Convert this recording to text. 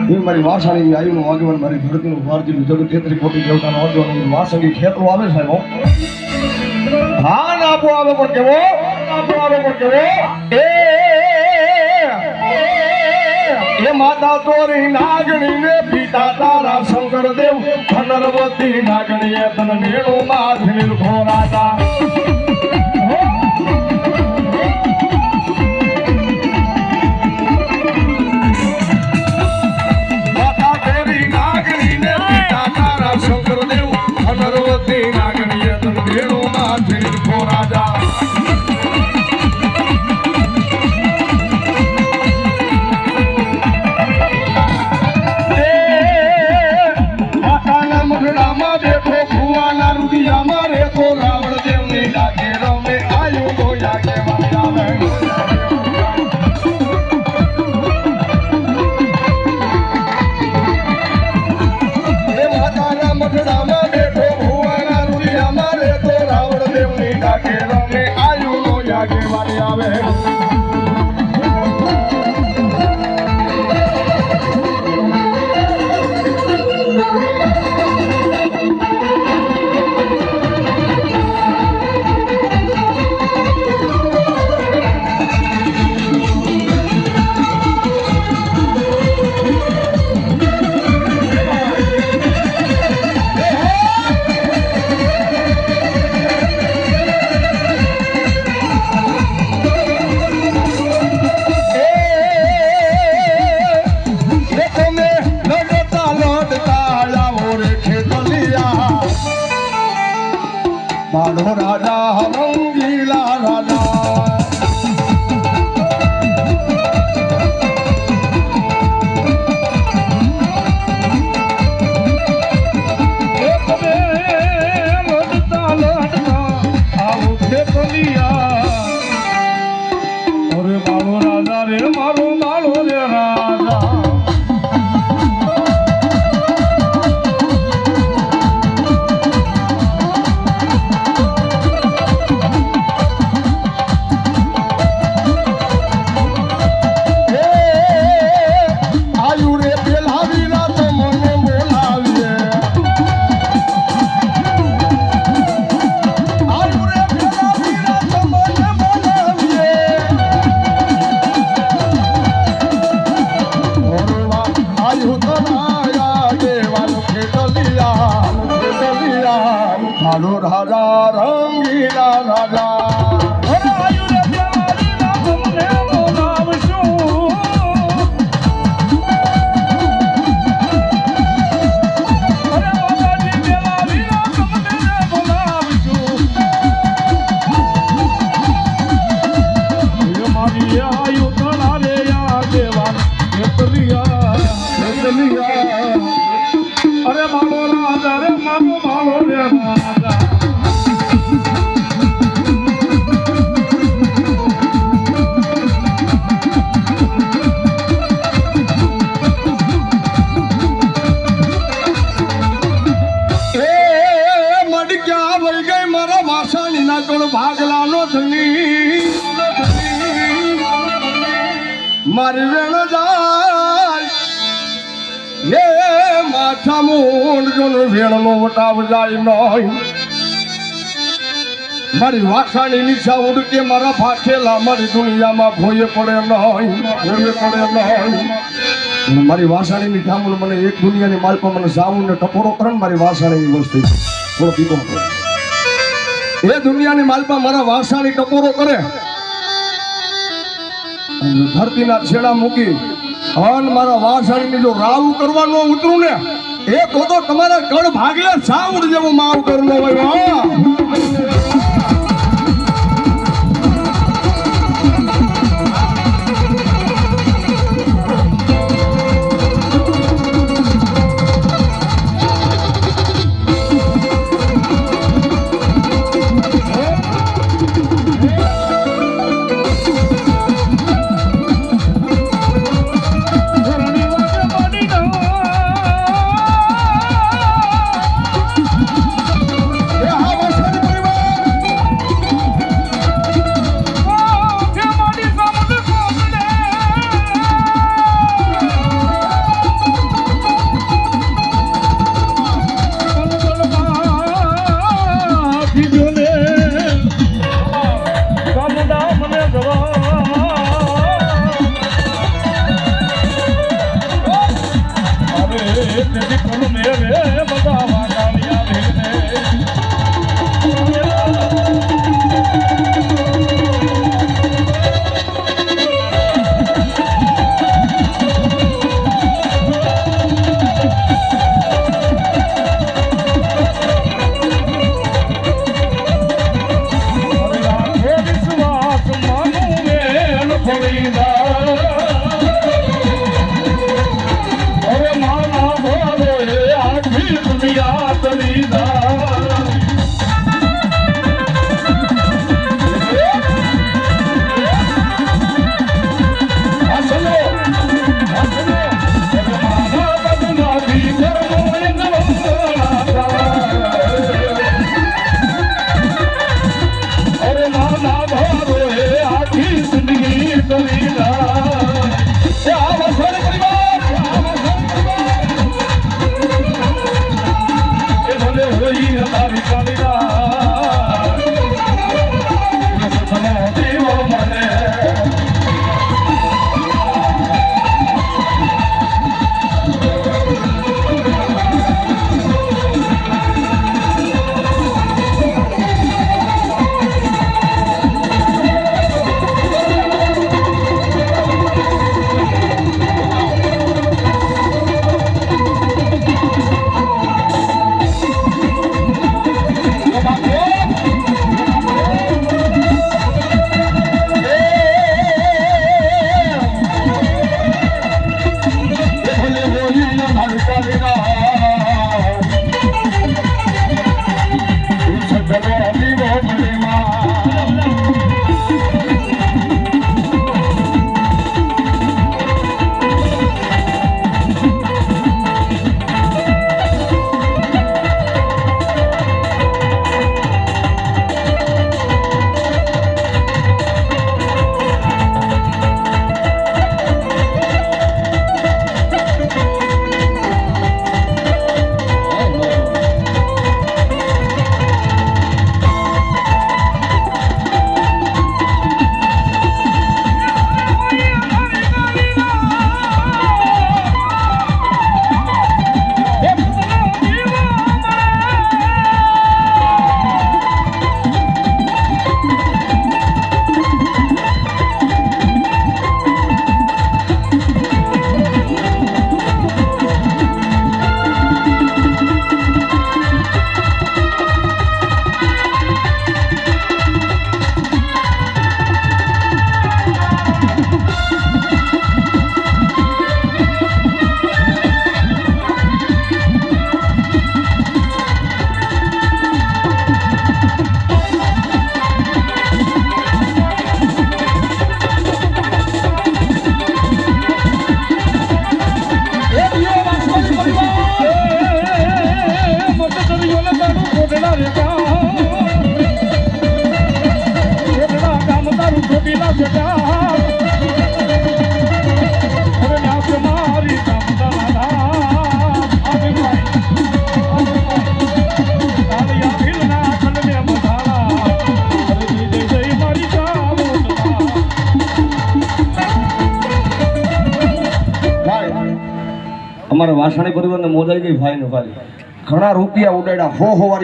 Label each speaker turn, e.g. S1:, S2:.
S1: એ મારી વાસાણી આયુનું આગેવાન મારી ધરતીનું ભારતીયું જગત 33 કોટી દેવતાનો આગેવાન વાસંગી ખેતરો આવે સાહેબ હા નાપો આવે પણ કેવો નાપો આવે પણ કેવો એ માતા તોરી નાગણી ને પિતા તારા શંકર દેવ ધનરવતી નાગણી એ તન મેળો માં નિર્ભો રાજા રાજા રંગીલા રાજા રાજા રંગીલા રાજા અરે મારો રાજા રે મારો રે રાજા ભાગલાનો ધની મારી વેણ જાય એ માથા મૂંડ જોનો વેણનો વટાવ જાય નહીં મારી વાસાણી નીચા ઉડકે મારા ફાટેલા મારી દુનિયામાં ભોય પડે નહીં મારી વાસાણીની ઠામુલ મને એક દુનિયાની માલપા મને સાવું ને ટપોરો કરે ને મારી વાસાણીની વસ્તુ થોડો પીકો એ દુનિયાની માલપા મારા વાસાણી ટપોરો કરે ધરતીના છેડા મૂકી અન મારા વાસાણીની જો રાવ કરવા ન ઉતરું ને એ તો તમારા કણ ભાગલે સાવડ જેવો માવ કરવો હોય
S2: તેથી કુલ મેરે બધા વાગાવ્યા ભેગને
S1: અમારા વાસણી પરિવારને મોજ આવી ગઈ ભાઈ ને ભાઈ ઘણા રૂપિયા ઉડાડ્યા હો વાળી